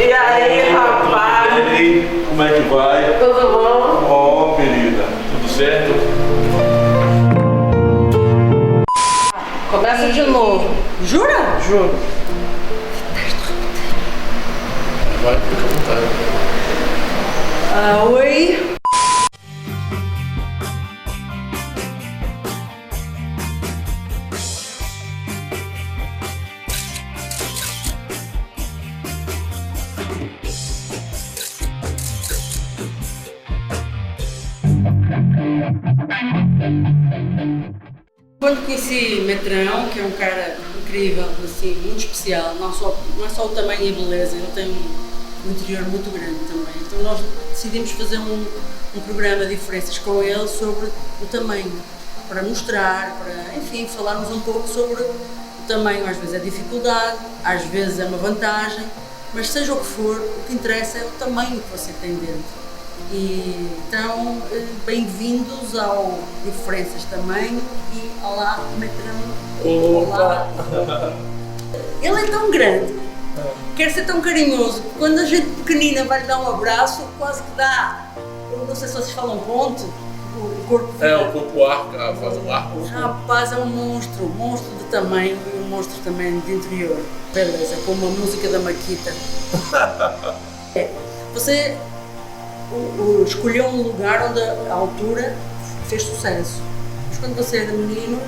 E aí, rapaz? E aí, como é que vai? Tudo bom? Ó, querida, tudo certo? Começa de novo. Jura? Juro. Vai, fica à vontade. Oi. Quando conheci Metrão, que é um cara incrível, assim, muito especial, não é só o tamanho e a beleza, ele tem um interior muito grande também. Então nós decidimos fazer um programa de diferenças com ele sobre o tamanho, para mostrar, para, enfim, falarmos um pouco sobre o tamanho. Às vezes é dificuldade, às vezes é uma vantagem, mas seja o que for, o que interessa é o tamanho que você tem dentro. E então, bem-vindos ao Diferenças Tamanho e olá, Metrão. Olá. Ele é tão grande, quer ser tão carinhoso, que quando a gente pequenina vai lhe dar um abraço, quase que dá, eu não sei se vocês falam ponto, o corpo fica... o corpo arca, faz um arco. Rapaz, é um monstro de tamanho e um monstro também de interior. Beleza, como a música da Maquita. Você escolheu um lugar onde a altura fez sucesso. Mas quando você era menino,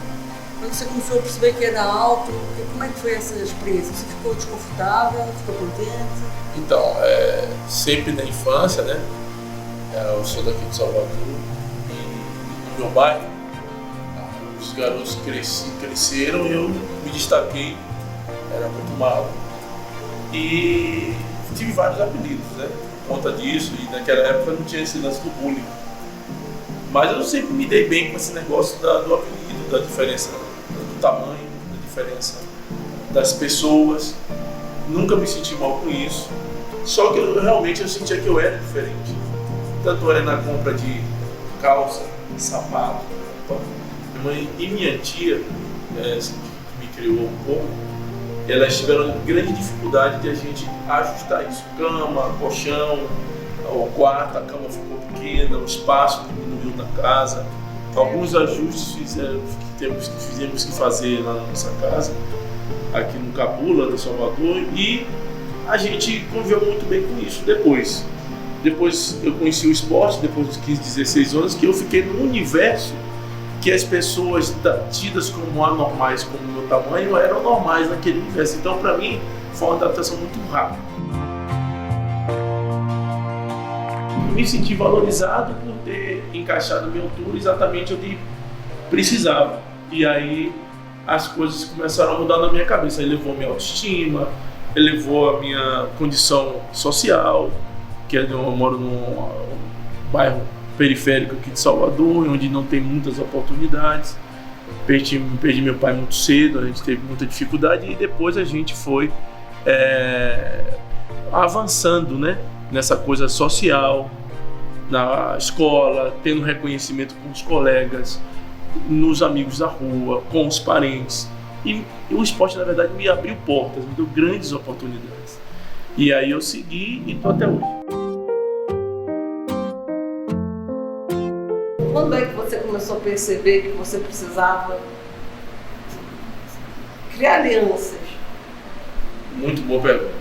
quando você começou a perceber que era alto, como é que foi essa experiência? Você ficou desconfortável, ficou contente? Então, sempre na infância, né? Eu sou daqui de Salvador e no meu bairro os garotos cresceram e eu me destaquei, era muito magro. E tive vários apelidos, né? Por conta disso, e naquela época não tinha esse lance do bullying. Mas eu sempre me dei bem com esse negócio do apelido, da diferença do tamanho, da diferença das pessoas. Nunca me senti mal com isso. Só que eu sentia que eu era diferente. Tanto é na compra de calça, sapato. Minha mãe e minha tia, que me criou um pouco, elas tiveram grande dificuldade de a gente ajustar isso. Cama, colchão, o quarto, a cama ficou pequena, o espaço diminuiu na casa. Alguns ajustes fizemos que fazer lá na nossa casa, aqui no Cabula, no Salvador, e a gente conviveu muito bem com isso. Depois eu conheci o esporte, depois dos 15, 16 anos, que eu fiquei num universo que as pessoas tidas como anormais, como o meu tamanho, eram normais naquele universo. Então, para mim, foi uma adaptação muito rápida. Me senti valorizado por ter encaixado minha altura exatamente onde precisava. E aí, as coisas começaram a mudar na minha cabeça. Elevou minha autoestima, elevou a minha condição social, que eu moro num bairro periférico aqui de Salvador, onde não tem muitas oportunidades. Perdi meu pai muito cedo, a gente teve muita dificuldade e depois a gente foi avançando, né, nessa coisa social, na escola, tendo reconhecimento com os colegas, nos amigos da rua, com os parentes. E o esporte, na verdade, me abriu portas, me deu grandes oportunidades. E aí eu segui e estou até hoje. Quando é que você começou a perceber que você precisava criar alianças? Muito boa pergunta.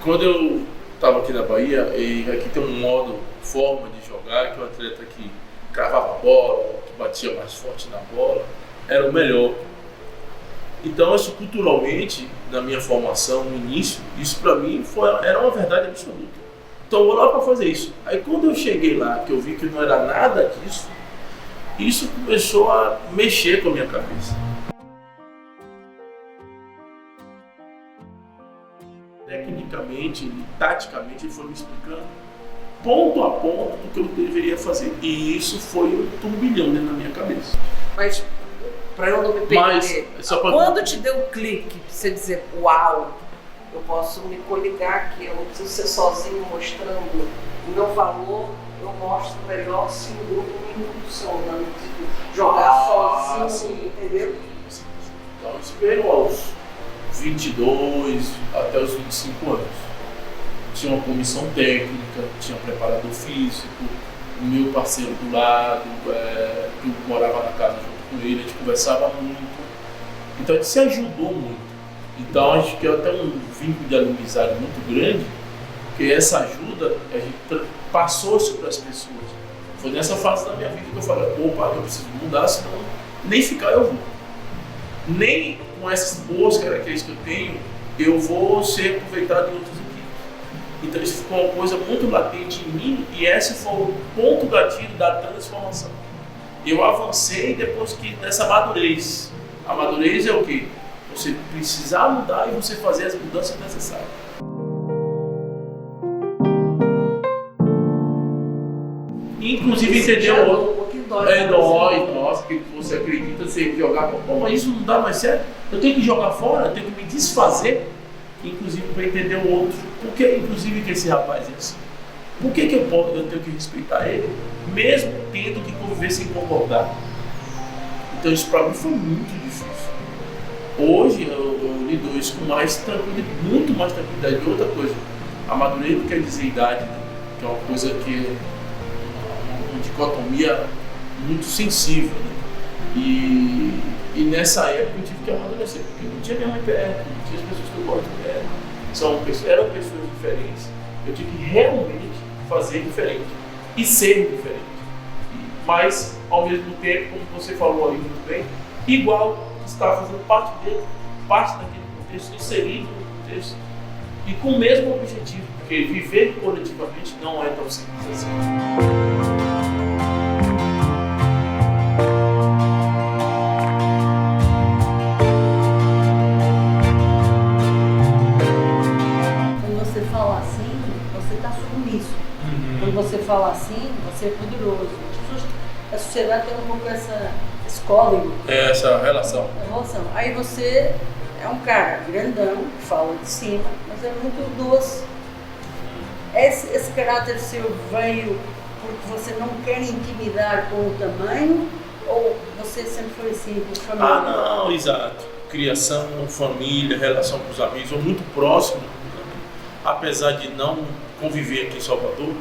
Quando eu estava aqui na Bahia, e aqui tem um forma de jogar, que o atleta que cravava a bola, que batia mais forte na bola, era o melhor. Então, isso culturalmente, na minha formação, no início, isso para mim era uma verdade absoluta. Então eu vou lá para fazer isso. Aí quando eu cheguei lá, que eu vi que não era nada disso, isso começou a mexer com a minha cabeça. Tecnicamente e taticamente ele foi me explicando ponto a ponto do que eu deveria fazer. E isso foi um turbilhão dentro da minha cabeça. Mas, para eu não me perder, quando te deu o clique, pra você dizer, uau, eu posso me coligar aqui, eu não preciso ser sozinho mostrando o meu valor, eu mostro melhor se o grupo me impulsiona, não preciso jogar sozinho, entendeu? Então isso veio aos 22 até os 25 anos. Tinha uma comissão técnica, tinha um preparador físico, o meu parceiro do lado, que morava na casa junto com ele, a gente conversava muito. Então a gente se ajudou muito. Então a gente criou até um vínculo de amizade muito grande, porque essa ajuda a gente passou isso para as pessoas. Foi nessa fase da minha vida que eu falei, opa, eu preciso mudar, senão nem ficar eu vou. Nem com essas boas características que eu tenho, eu vou ser aproveitado em outras equipes. Então isso ficou uma coisa muito latente em mim e esse foi o ponto gatilho da transformação. Eu avancei depois que nessa madurez. A madurez é o quê? Você precisar mudar e você fazer as mudanças necessárias. Inclusive entender o outro. Dói, nossa, que você acredita, você jogar, pô, mas isso não dá mais certo. Eu tenho que jogar fora, eu tenho que me desfazer, inclusive para entender o outro. Por que, inclusive, que esse rapaz é assim? Por que eu tenho que respeitar ele, mesmo tendo que conviver sem concordar? Então isso para mim foi muito difícil. Hoje eu lido isso com mais tranquilidade, muito mais tranquilidade. E outra coisa, amadurecer não quer dizer idade, né? Que é uma coisa que é uma dicotomia muito sensível, né? E nessa época eu tive que amadurecer, porque não tinha minha mãe perto, não tinha as pessoas que eu gosto perto, eram pessoas diferentes. Eu tive que realmente fazer diferente e ser diferente. Mas, ao mesmo tempo, como você falou aí muito bem, igual estar fazendo parte dele, parte daquele contexto, inserido no contexto e com o mesmo objetivo, porque viver coletivamente não é tão simples assim. Quando você fala assim, você é poderoso. A sociedade tem um pouco esse código. Essa relação. Aí você é um cara grandão, que fala de cima, mas é muito doce. Esse caráter seu veio porque você não quer intimidar com o tamanho ou você sempre foi assim, com família? Ah, não, exato. Criação, família, relação com os amigos, sou muito próximo, apesar de não conviver aqui em Salvador.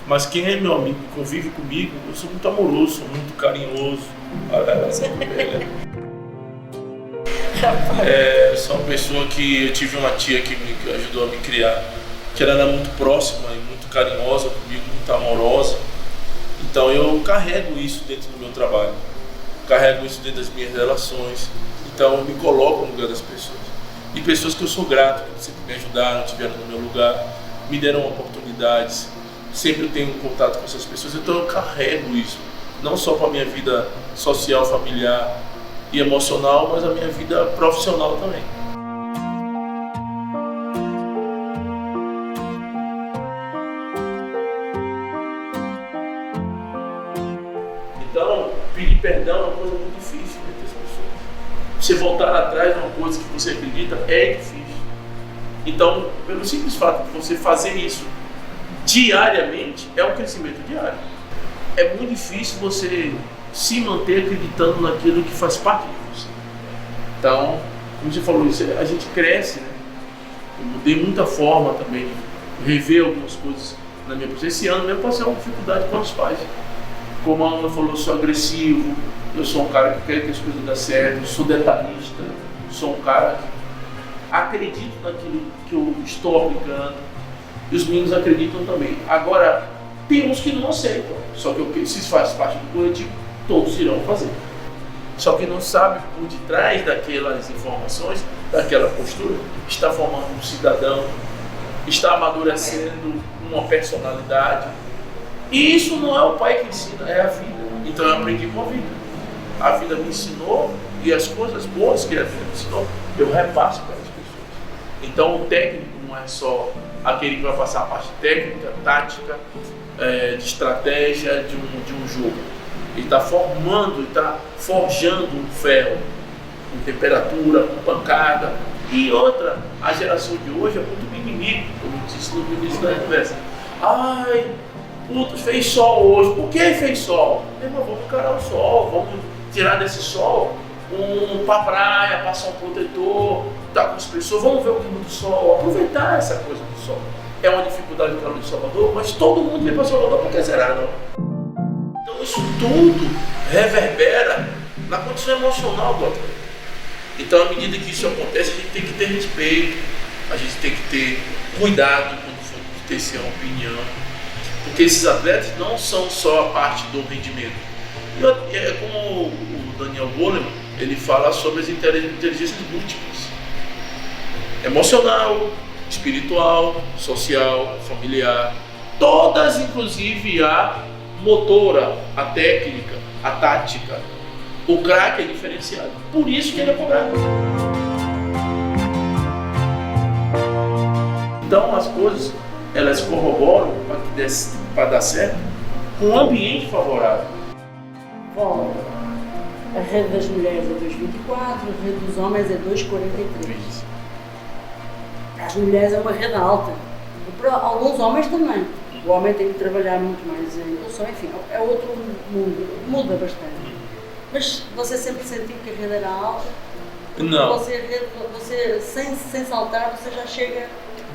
Mas quem é meu amigo, convive comigo, eu sou muito amoroso, sou muito carinhoso. Sou uma pessoa que eu tive uma tia que me ajudou a me criar, que ela era muito próxima e muito carinhosa comigo, muito amorosa. Então eu carrego isso dentro do meu trabalho, carrego isso dentro das minhas relações. Então eu me coloco no lugar das pessoas. E pessoas que eu sou grato, que sempre me ajudaram, estiveram no meu lugar, me deram oportunidades. Sempre tenho contato com essas pessoas, então eu carrego isso, não só para a minha vida social, familiar e emocional, mas a minha vida profissional também. Então, pedir perdão é uma coisa muito difícil entre as pessoas. Você voltar atrás de uma coisa que você acredita é difícil. Então, pelo simples fato de você fazer isso diariamente, é um crescimento diário. É muito difícil você se manter acreditando naquilo que faz parte de você. Então, como você falou, a gente cresce, né? Eu mudei muita forma também de rever algumas coisas na minha pessoa. Esse ano mesmo passei uma dificuldade com os pais. Como a Ana falou, eu sou agressivo, eu sou um cara que quer que as coisas dêem certo, eu sou detalhista, sou um cara que acredito naquilo que eu estou aplicando. E os meninos acreditam também. Agora, tem uns que não aceitam. Só que se faz parte do coletivo, todos irão fazer. Só que não sabe por detrás daquelas informações, daquela postura, está formando um cidadão, está amadurecendo uma personalidade. E isso não é o pai que ensina, é a vida. Então eu aprendi com a vida. A vida me ensinou e as coisas boas que a vida me ensinou, eu repasso para as pessoas. Então o técnico não é só aquele que vai passar a parte técnica, tática, de estratégia de um jogo. Ele está formando, ele está forjando um ferro com temperatura, com pancada. E outra, a geração de hoje é muito mimimi, como eu disse no início da conversa. Ai, putz, fez sol hoje. Por que fez sol? Vamos encarar o sol, vamos tirar desse sol, para a praia, passar um protetor, estar com as pessoas, vamos ver o clima do sol, aproveitar essa coisa do sol. É uma dificuldade para de Salvador, mas todo mundo vem para Salvador, por que será, não? Então isso tudo reverbera na condição emocional do atleta. Então, à medida que isso acontece, a gente tem que ter respeito, a gente tem que ter cuidado quando for ter essa opinião, porque esses atletas não são só a parte do rendimento. E é como o Daniel Goleman, ele fala sobre as inteligências múltiplas: emocional, espiritual, social, familiar, todas, inclusive a motora, a técnica, a tática. O craque é diferenciado, por isso que ele é cobrado. Então as coisas, elas corroboram para dar certo com um ambiente favorável. Bom, a rede das mulheres é 2,24, a rede dos homens é 2,43. As mulheres é uma rede alta, para alguns homens também. O homem tem que trabalhar muito mais em evolução, enfim, é outro mundo, muda bastante. Mas você sempre sentiu que a rede era alta? Não. Você sem saltar, você já chega...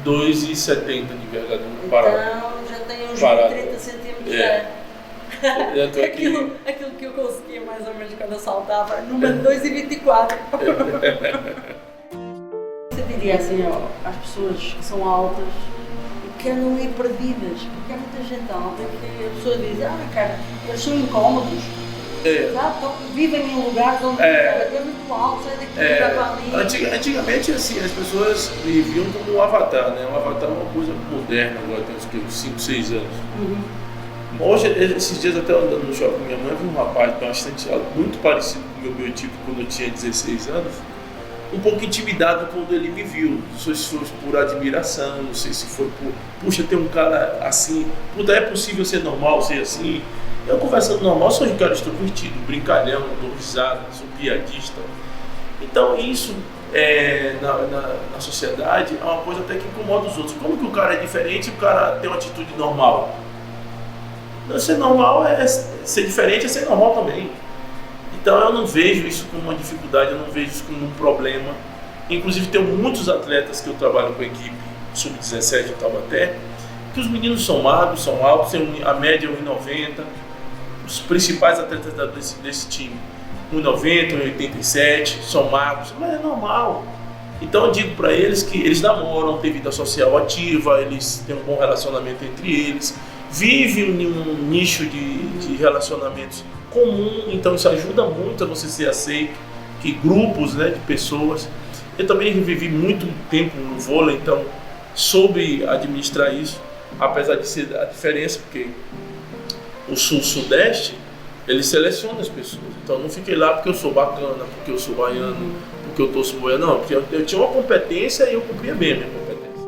2,70 de envergadura parado. Então já tem uns 30 centímetros. Aquilo que eu conseguia mais ou menos quando eu saltava, numa de 2,24. Você diria assim, às pessoas que são altas e que andam aí perdidas, porque há muita gente alta que a pessoa diz, cara, eles são incómodos. Vivem em lugares onde é muito alto, sai daqui para ali. Antigamente, assim, as pessoas viviam como um avatar, né? Um avatar é uma coisa moderna, agora tem uns 5, 6 anos. Hoje, esses dias até andando no shopping com minha mãe, vi um rapaz bastante alto, muito parecido com o meu biotipo quando eu tinha 16 anos, um pouco intimidado quando ele me viu. Não sei se foi por admiração, não sei se foi por, puxa, tem um cara assim, puta, é possível ser normal, ser assim? Eu conversando normal, sou um cara extrovertido, brincalhão, dou risada, sou piadista. Então isso na sociedade é uma coisa até que incomoda os outros. Como que o cara é diferente e o cara tem uma atitude normal? Não, ser normal ser diferente, é ser normal também. Então eu não vejo isso como uma dificuldade, eu não vejo isso como um problema. Inclusive tenho muitos atletas que eu trabalho com a equipe sub-17 em Taubaté, que os meninos são magros, são altos, a média é 1,90. Os principais atletas desse time, 1,90, 1,87, são magros, mas é normal. Então eu digo para eles que eles namoram, têm vida social ativa, eles têm um bom relacionamento entre eles, vivem em um nicho de relacionamentos comum, então isso ajuda muito a você ser aceito, que grupos, né, de pessoas. Eu também vivi muito tempo no vôlei, então soube administrar isso, apesar de ser a diferença, porque o sul-sudeste, ele seleciona as pessoas. Então eu não fiquei lá porque eu sou bacana, porque eu sou baiano, porque eu torço boiano, não, porque eu tinha uma competência e eu cumpria bem a minha competência.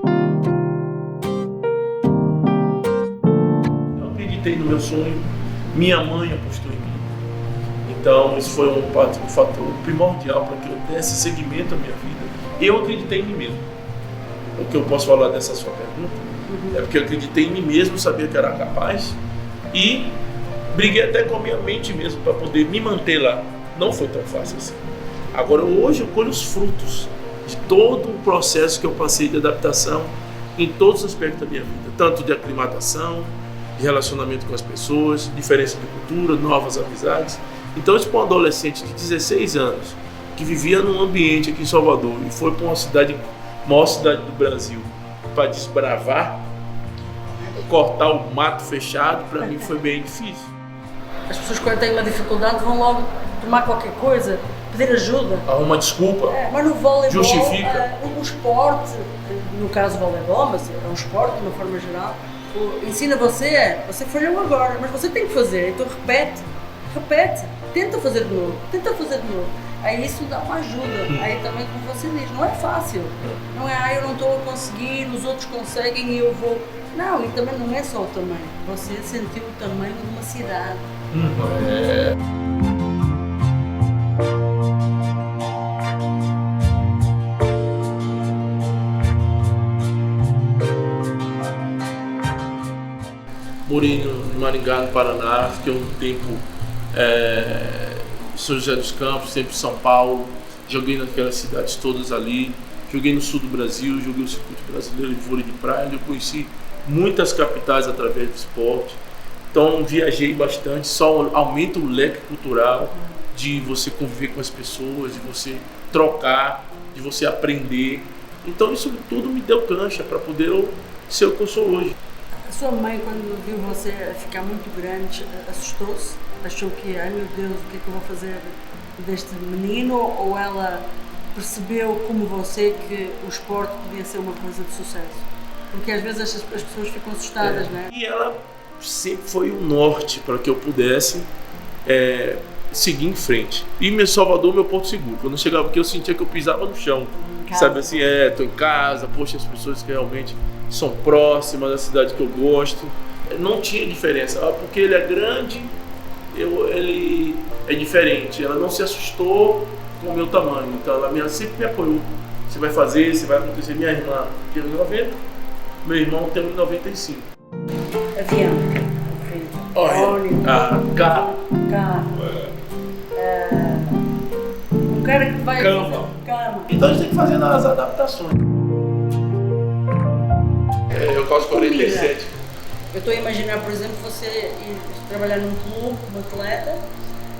Eu acreditei no meu sonho, minha mãe apostou em mim. Então isso foi um fator primordial para que eu desse seguimento à minha vida. Eu acreditei em mim mesmo. O que eu posso falar dessa sua pergunta é porque eu acreditei em mim mesmo, sabia que era capaz. E briguei até com a minha mente mesmo para poder me manter lá. Não foi tão fácil assim. Agora hoje eu colho os frutos de todo o processo que eu passei de adaptação em todos os aspectos da minha vida. Tanto de aclimatação, de relacionamento com as pessoas, diferença de cultura, novas amizades. Então isso para um adolescente de 16 anos que vivia num ambiente aqui em Salvador e foi para uma cidade, maior cidade do Brasil, para desbravar, cortar o mato fechado, para mim foi bem difícil. As pessoas quando têm uma dificuldade vão logo tomar qualquer coisa, pedir ajuda. Arruma desculpa, mas no voleibol, justifica. O esporte, no caso do voleibol, mas é um esporte de uma forma geral, ensina você falhou agora, mas você tem que fazer, então repete, tenta fazer de novo. Aí isso dá uma ajuda. Aí também, como você diz, não é fácil. Não é, eu não estou a conseguir, os outros conseguem e eu vou. Não, e também não é só o tamanho. Você sentiu o tamanho de uma cidade. Morei em Maringá, no Paraná, fiquei um tempo em São José dos Campos, sempre em São Paulo, joguei naquelas cidades todas ali, joguei no sul do Brasil, joguei o circuito brasileiro de vôlei de praia, eu conheci muitas capitais através do esporte. Então viajei bastante, só aumenta o leque cultural de você conviver com as pessoas, de você trocar, de você aprender. Então isso tudo me deu cancha para poder ser o que eu sou hoje. A sua mãe, quando viu você ficar muito grande, assustou-se? Achou que, ai meu Deus, o que é que eu vou fazer deste menino? Ou ela percebeu, como você, que o esporte podia ser uma coisa de sucesso? Porque às vezes as pessoas ficam assustadas, não é? E ela sempre foi o norte para que eu pudesse seguir em frente. E meu Salvador, meu porto seguro. Quando eu chegava aqui, eu sentia que eu pisava no chão. Sabe assim, tô em casa, poxa, as pessoas que realmente são próximas da cidade que eu gosto. Não tinha diferença. Porque ele é grande, ele é diferente. Ela não se assustou com o meu tamanho. Então ela sempre me apoiou. Você vai fazer, você vai acontecer. Minha irmã tem 90, meu irmão tem 95. Avião. Olha, carro. Um cara que vai... Cama. Então a gente tem que fazer as adaptações. Eu calço 47. Eu estou a imaginar, por exemplo, você ir trabalhar num clube, como atleta,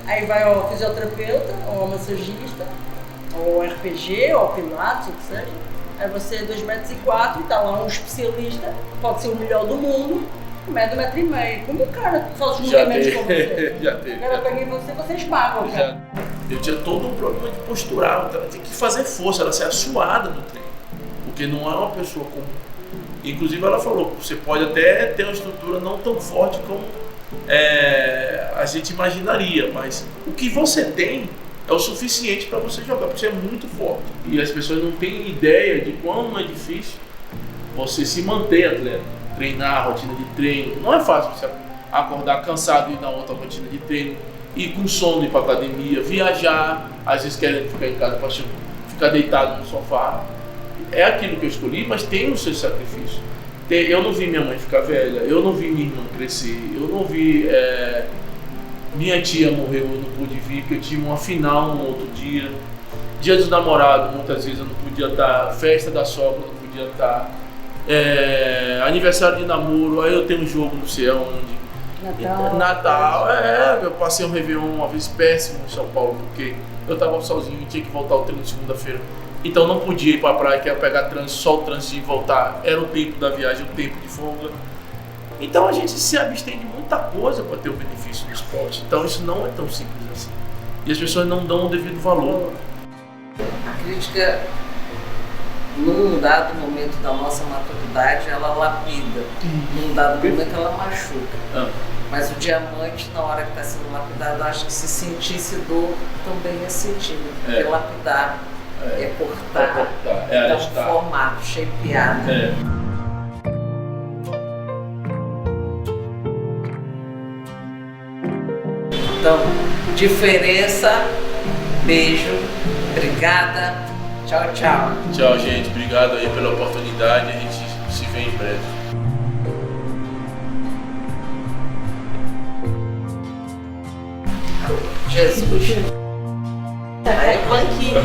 aí vai ao fisioterapeuta, ou ao massagista, ou ao RPG, ou ao pilates, o que seja. Aí você é 2,4 metros e está lá um especialista, pode ser o melhor do mundo, mede 1,5 metro. Como o cara faz os movimentos com você? Já teve. O cara pega em você esmaga o cara. Eu tinha todo um problema de postural, então ela tem que fazer força, ela sai suada no treino, porque não é uma pessoa comum. Inclusive ela falou, você pode até ter uma estrutura não tão forte como a gente imaginaria, mas o que você tem é o suficiente para você jogar, porque você é muito forte. E as pessoas não têm ideia de quão é difícil você se manter atleta, treinar, a rotina de treino. Não é fácil você acordar cansado e ir na outra rotina de treino, ir com sono, ir para academia, viajar, às vezes querem ficar em casa, ficar deitado no sofá. É aquilo que eu escolhi, mas tem o seu sacrifício. Eu não vi minha mãe ficar velha, eu não vi minha irmã crescer, eu não vi... minha tia morreu, eu não pude vir, porque eu tinha uma final no outro dia. Dia dos namorados, muitas vezes eu não podia estar. Festa da sogra, eu não podia estar. Aniversário de namoro, aí eu tenho um jogo não sei aonde. Natal, eu passei um Réveillon uma vez péssimo em São Paulo, porque eu estava sozinho e tinha que voltar ao treino de segunda-feira. Então não podia ir para a praia, que ia pegar trânsito, só o trânsito de voltar. Era o tempo da viagem, o tempo de folga. Então a gente se abstém de muita coisa para ter o benefício do esporte. Então isso não é tão simples assim. E as pessoas não dão o devido valor. A crítica, num dado momento da nossa maturidade, ela lapida. Num dado momento ela machuca. Mas o diamante, na hora que está sendo lapidado, eu acho que se sentisse dor, também é sentido. Porque lapidar é cortar, dar um formato, shapear. Então, diferença, beijo, obrigada, tchau, tchau. Tchau, gente, obrigado aí pela oportunidade, a gente se vê em breve. Jesus. Aí é banquinho.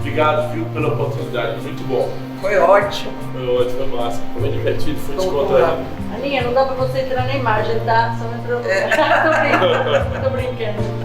Obrigado, viu, pela oportunidade, muito bom. Foi ótimo. Foi ótimo, foi massa. Foi divertido, foi descontraído. Aninha, não dá pra você entrar na imagem, tá? Só entrou. Tô brincando.